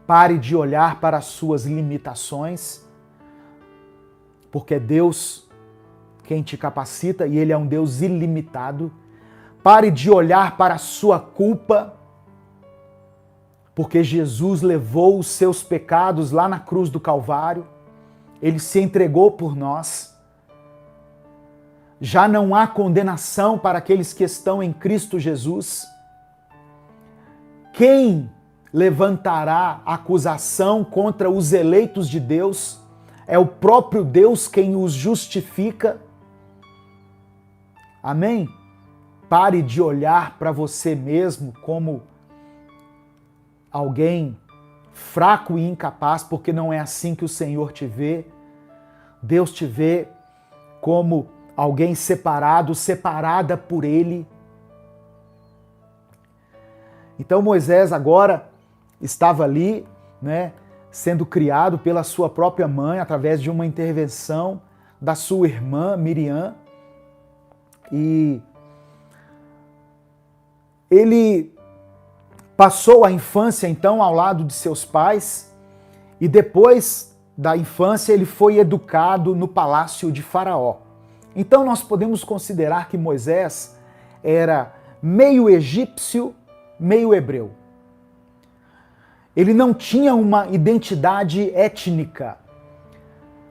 Pare de olhar para as suas limitações, porque é Deus quem te capacita e Ele é um Deus ilimitado. Pare de olhar para a sua culpa, porque Jesus levou os seus pecados lá na cruz do Calvário. Ele se entregou por nós. Já não há condenação para aqueles que estão em Cristo Jesus. Quem levantará acusação contra os eleitos de Deus? É o próprio Deus quem os justifica. Amém? Pare de olhar para você mesmo como alguém fraco e incapaz, porque não é assim que o Senhor te vê. Deus te vê como alguém separado, separada por Ele. Então Moisés agora estava ali, né, sendo criado pela sua própria mãe, através de uma intervenção da sua irmã Miriam. E ele passou a infância, então, ao lado de seus pais, e depois da infância ele foi educado no palácio de Faraó. Então nós podemos considerar que Moisés era meio egípcio, meio hebreu. Ele não tinha uma identidade étnica.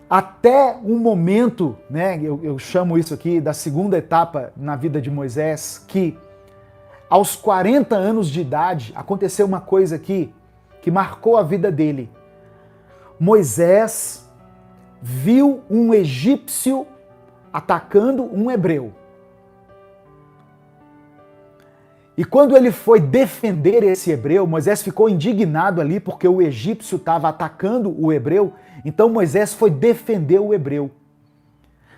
Até um momento, né, eu chamo isso aqui da segunda etapa na vida de Moisés, que aos 40 anos de idade aconteceu uma coisa aqui que marcou a vida dele. Moisés viu um egípcio atacando um hebreu. E quando ele foi defender esse hebreu, Moisés ficou indignado ali porque o egípcio estava atacando o hebreu, então Moisés foi defender o hebreu.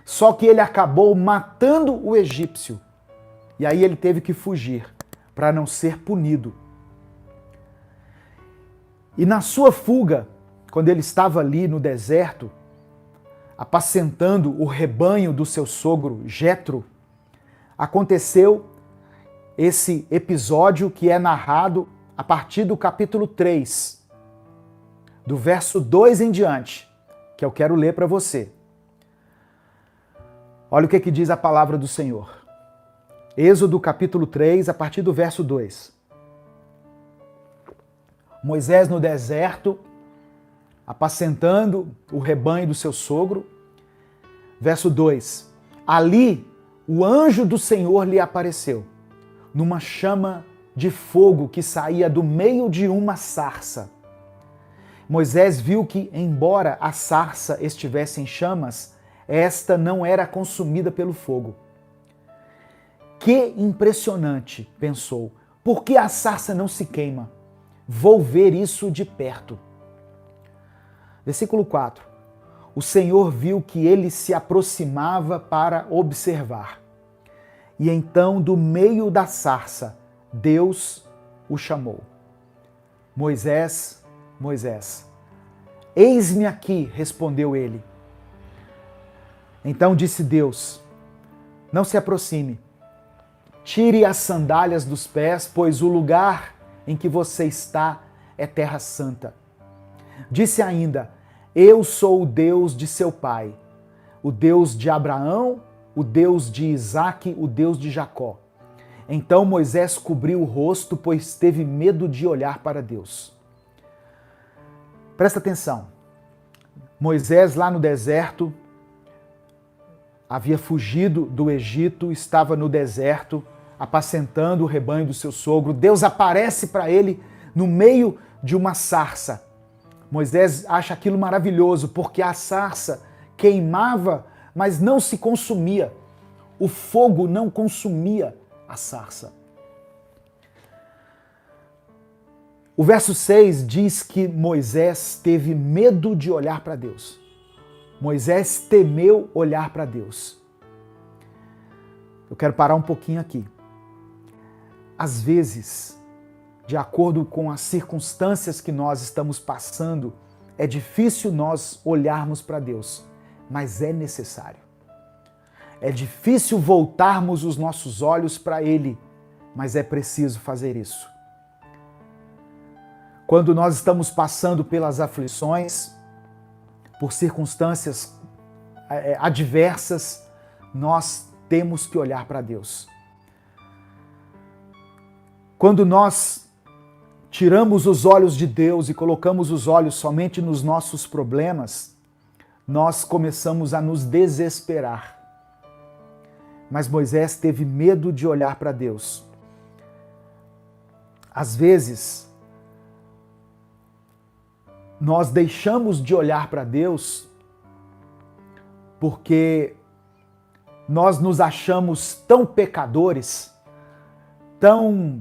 Só que ele acabou matando o egípcio. E aí ele teve que fugir para não ser punido. E na sua fuga, quando ele estava ali no deserto, apacentando o rebanho do seu sogro Jetro, aconteceu esse episódio que é narrado a partir do capítulo 3, do verso 2 em diante, que eu quero ler para você. Olha o que diz a palavra do Senhor. Êxodo capítulo 3, a partir do verso 2. Moisés no deserto, apacentando o rebanho do seu sogro. Verso 2. Ali o anjo do Senhor lhe apareceu, numa chama de fogo que saía do meio de uma sarça. Moisés viu que, embora a sarça estivesse em chamas, esta não era consumida pelo fogo. Que impressionante, pensou. Por que a sarça não se queima? Vou ver isso de perto. Versículo 4. O Senhor viu que ele se aproximava para observar. E então, do meio da sarça, Deus o chamou. Moisés, Moisés. Eis-me aqui, respondeu ele. Então disse Deus, não se aproxime. Tire as sandálias dos pés, pois o lugar em que você está é terra santa. Disse ainda, eu sou o Deus de seu pai, o Deus de Abraão, o Deus de Isaque, o Deus de Jacó. Então Moisés cobriu o rosto, pois teve medo de olhar para Deus. Presta atenção. Moisés lá no deserto, havia fugido do Egito, estava no deserto, apacentando o rebanho do seu sogro. Deus aparece para ele no meio de uma sarça. Moisés acha aquilo maravilhoso, porque a sarça queimava, mas não se consumia. O fogo não consumia a sarça. O verso 6 diz que Moisés teve medo de olhar para Deus. Moisés temeu olhar para Deus. Eu quero parar um pouquinho aqui. Às vezes, de acordo com as circunstâncias que nós estamos passando, é difícil nós olharmos para Deus, mas é necessário. É difícil voltarmos os nossos olhos para Ele, mas é preciso fazer isso. quando nós estamos passando pelas aflições, por circunstâncias adversas, nós temos que olhar para Deus. Quando nós tiramos os olhos de Deus e colocamos os olhos somente nos nossos problemas, nós começamos a nos desesperar. Mas Moisés teve medo de olhar para Deus. Às vezes, nós deixamos de olhar para Deus porque nós nos achamos tão pecadores, tão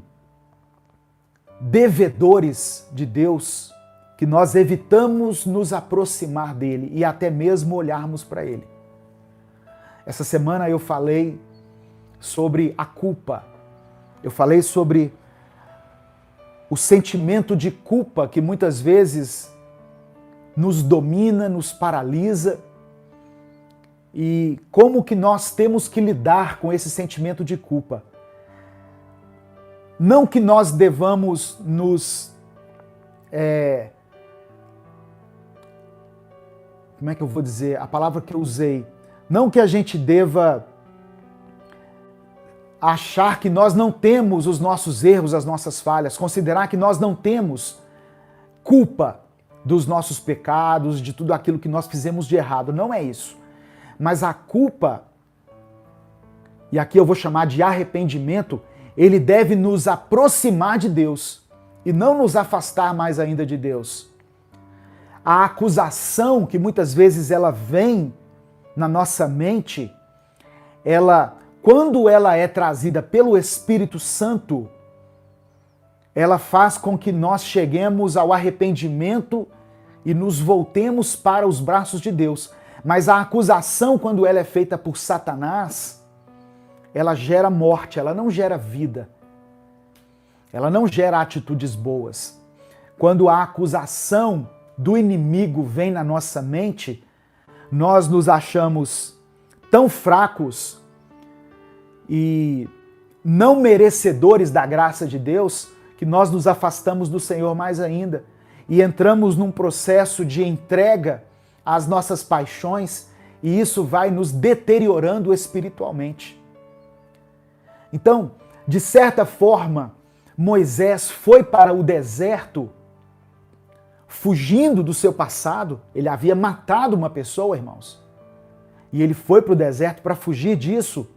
devedores de Deus, que nós evitamos nos aproximar dele e até mesmo olharmos para ele. Essa semana eu falei sobre a culpa. Eu falei sobre o sentimento de culpa que muitas vezes nos domina, nos paralisa, e como que nós temos que lidar com esse sentimento de culpa. Não que nós devamos nos... como é que eu vou dizer? A palavra que eu usei. Não que a gente deva achar que nós não temos os nossos erros, as nossas falhas, considerar que nós não temos culpa dos nossos pecados, de tudo aquilo que nós fizemos de errado. Não é isso. Mas a culpa, e aqui eu vou chamar de arrependimento, ele deve nos aproximar de Deus e não nos afastar mais ainda de Deus. A acusação que muitas vezes ela vem na nossa mente, quando ela é trazida pelo Espírito Santo, ela faz com que nós cheguemos ao arrependimento e nos voltemos para os braços de Deus. Mas a acusação, quando ela é feita por Satanás, ela gera morte, ela não gera vida. Ela não gera atitudes boas. Quando a acusação do inimigo vem na nossa mente, nós nos achamos tão fracos e não merecedores da graça de Deus que nós nos afastamos do Senhor mais ainda e entramos num processo de entrega às nossas paixões, e isso vai nos deteriorando espiritualmente. Então, de certa forma, Moisés foi para o deserto fugindo do seu passado. Ele havia matado uma pessoa, irmãos. E ele foi para o deserto para fugir disso.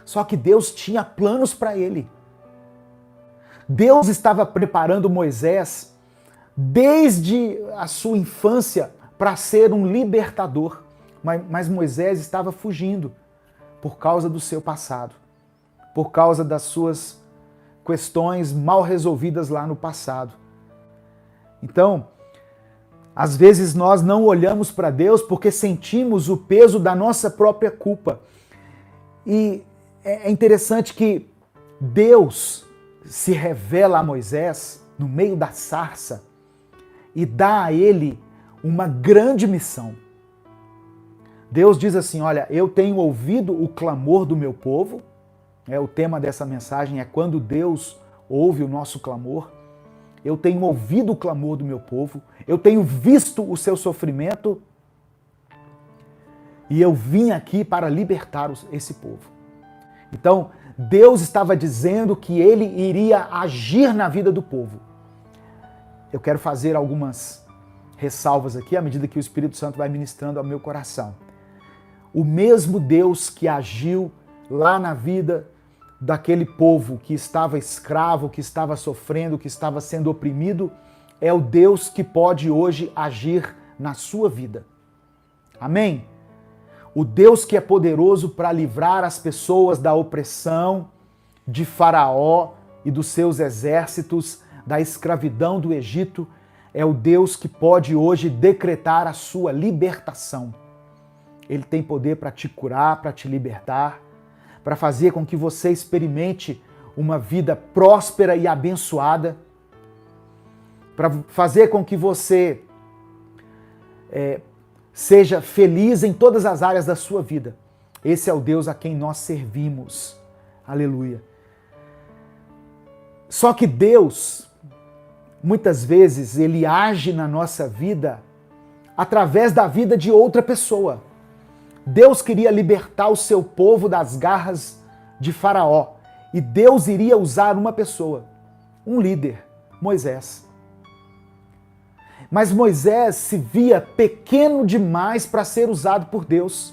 Só que Deus tinha planos para ele. Deus estava preparando Moisés desde a sua infância para ser um libertador. Mas Moisés estava fugindo por causa do seu passado, por causa das suas questões mal resolvidas lá no passado. Então, às vezes nós não olhamos para Deus porque sentimos o peso da nossa própria culpa. E é interessante que Deus se revela a Moisés no meio da sarça e dá a ele uma grande missão. Deus diz assim: olha, eu tenho ouvido o clamor do meu povo. O tema dessa mensagem é quando Deus ouve o nosso clamor. Eu tenho ouvido o clamor do meu povo, eu tenho visto o seu sofrimento e eu vim aqui para libertar esse povo. Então, Deus estava dizendo que ele iria agir na vida do povo. Eu quero fazer algumas ressalvas aqui à medida que o Espírito Santo vai ministrando ao meu coração. O mesmo Deus que agiu lá na vida daquele povo que estava escravo, que estava sofrendo, que estava sendo oprimido, é o Deus que pode hoje agir na sua vida. Amém? O Deus que é poderoso para livrar as pessoas da opressão de Faraó e dos seus exércitos, da escravidão do Egito, é o Deus que pode hoje decretar a sua libertação. Ele tem poder para te curar, para te libertar, para fazer com que você experimente uma vida próspera e abençoada, para fazer com que você seja feliz em todas as áreas da sua vida. Esse é o Deus a quem nós servimos. Aleluia. Só que Deus muitas vezes, ele age na nossa vida através da vida de outra pessoa. Deus queria libertar o seu povo das garras de Faraó. E Deus iria usar uma pessoa, um líder, Moisés. Mas Moisés se via pequeno demais para ser usado por Deus.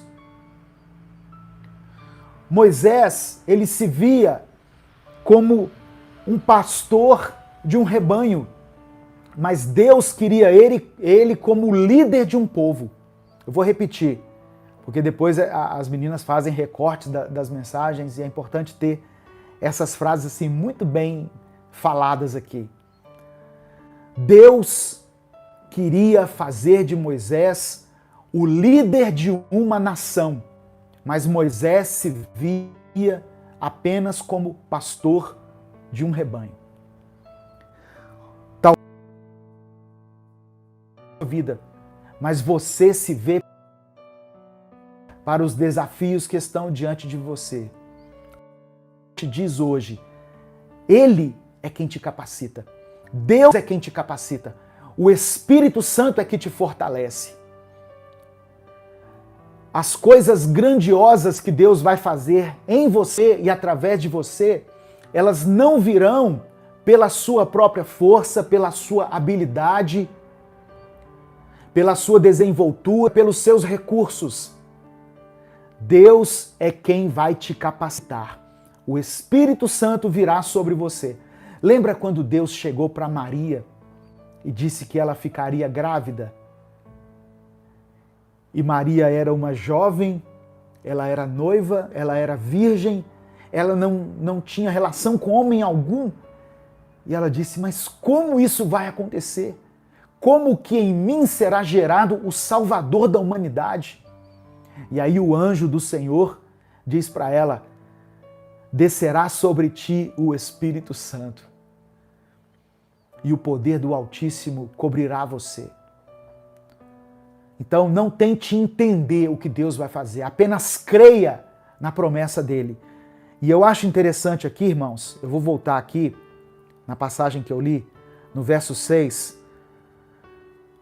Moisés, ele se via como um pastor de um rebanho, mas Deus queria ele como líder de um povo. Eu vou repetir, porque depois as meninas fazem recortes das mensagens e é importante ter essas frases assim muito bem faladas aqui. Deus queria fazer de Moisés o líder de uma nação, mas Moisés se via apenas como pastor de um rebanho. Tal vida, mas você se vê para os desafios que estão diante de você. Te diz hoje, Ele é quem te capacita. Deus é quem te capacita. O Espírito Santo é que te fortalece. As coisas grandiosas que Deus vai fazer em você e através de você, elas não virão pela sua própria força, pela sua habilidade, pela sua desenvoltura, pelos seus recursos. Deus é quem vai te capacitar. O Espírito Santo virá sobre você. Lembra quando Deus chegou para Maria e disse que ela ficaria grávida? E Maria era uma jovem, ela era noiva, ela era virgem, ela não tinha relação com homem algum. E ela disse, mas como isso vai acontecer? Como que em mim será gerado o Salvador da humanidade? E aí o anjo do Senhor diz para ela, descerá sobre ti o Espírito Santo e o poder do Altíssimo cobrirá você. Então não tente entender o que Deus vai fazer, apenas creia na promessa dele. E eu acho interessante aqui, irmãos, eu vou voltar aqui na passagem que eu li, no verso 6.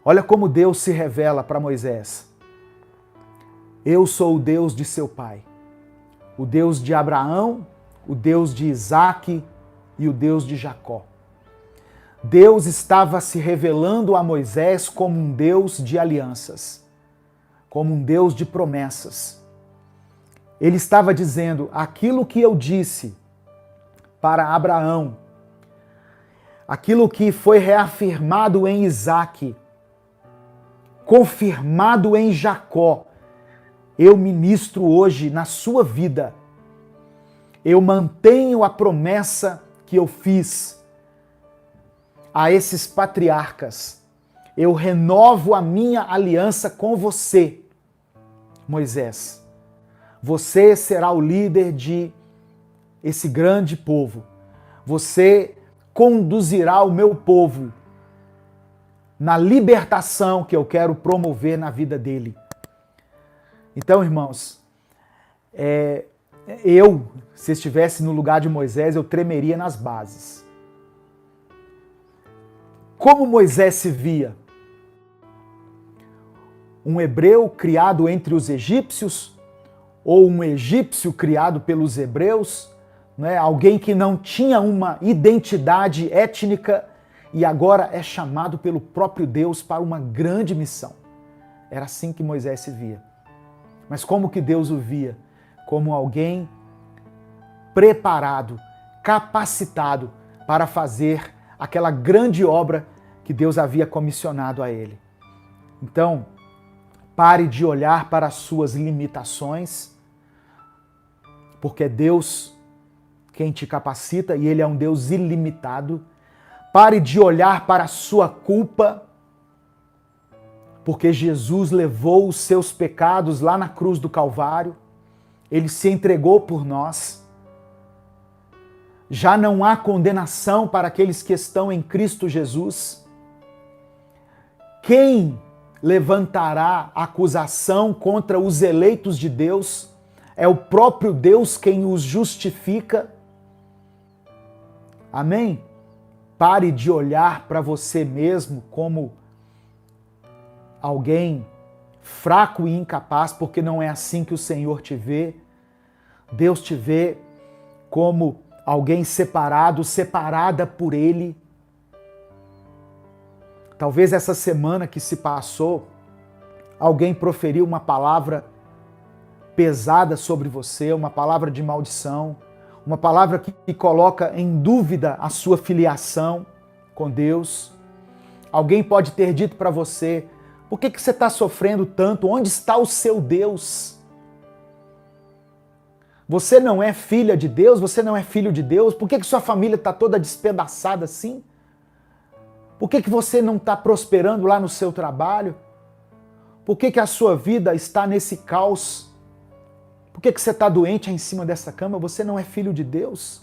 Olha como Deus se revela para Moisés. Eu sou o Deus de seu pai, o Deus de Abraão, o Deus de Isaque e o Deus de Jacó. Deus estava se revelando a Moisés como um Deus de alianças, como um Deus de promessas. Ele estava dizendo, aquilo que eu disse para Abraão, aquilo que foi reafirmado em Isaque, confirmado em Jacó, eu ministro hoje na sua vida. Eu mantenho a promessa que eu fiz a esses patriarcas. Eu renovo a minha aliança com você, Moisés. Você será o líder de esse grande povo. Você conduzirá o meu povo na libertação que eu quero promover na vida dele. Então, irmãos, se estivesse no lugar de Moisés, eu tremeria nas bases. Como Moisés se via? Um hebreu criado entre os egípcios? Ou um egípcio criado pelos hebreus? Né? Alguém que não tinha uma identidade étnica e agora é chamado pelo próprio Deus para uma grande missão. Era assim que Moisés se via. Mas como que Deus o via? Como alguém preparado, capacitado para fazer aquela grande obra que Deus havia comissionado a ele. Então, pare de olhar para as suas limitações, porque é Deus quem te capacita e Ele é um Deus ilimitado. Pare de olhar para a sua culpa, porque Jesus levou os seus pecados lá na cruz do Calvário. Ele se entregou por nós. Já não há condenação para aqueles que estão em Cristo Jesus. Quem levantará acusação contra os eleitos de Deus? É o próprio Deus quem os justifica. Amém? Pare de olhar para você mesmo como alguém fraco e incapaz, porque não é assim que o Senhor te vê. Deus te vê como alguém separado, separada por Ele. Talvez essa semana que se passou, alguém proferiu uma palavra pesada sobre você, uma palavra de maldição, uma palavra que coloca em dúvida a sua filiação com Deus. Alguém pode ter dito para você: por que você está sofrendo tanto? Onde está o seu Deus? Você não é filha de Deus? Você não é filho de Deus? Por que sua família está toda despedaçada assim? Por que você não está prosperando lá no seu trabalho? Por que a sua vida está nesse caos? Por que você está doente aí em cima dessa cama? Você não é filho de Deus?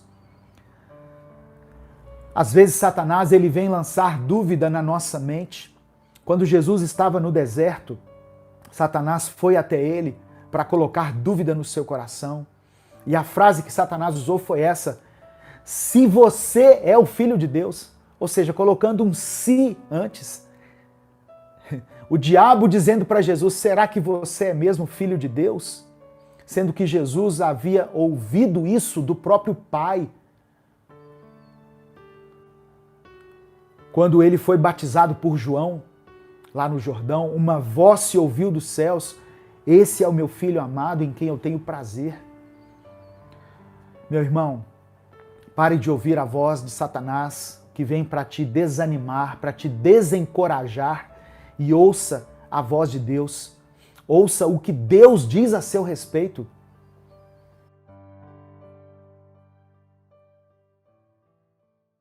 Às vezes Satanás ele vem lançar dúvida na nossa mente. Quando Jesus estava no deserto, Satanás foi até ele para colocar dúvida no seu coração. E a frase que Satanás usou foi essa: se você é o filho de Deus. Ou seja, colocando um "se" antes. O diabo dizendo para Jesus: será que você é mesmo filho de Deus? Sendo que Jesus havia ouvido isso do próprio Pai. Quando ele foi batizado por João, lá no Jordão, uma voz se ouviu dos céus: esse é o meu filho amado em quem eu tenho prazer. Meu irmão, pare de ouvir a voz de Satanás que vem para te desanimar, para te desencorajar, e ouça a voz de Deus. Ouça o que Deus diz a seu respeito.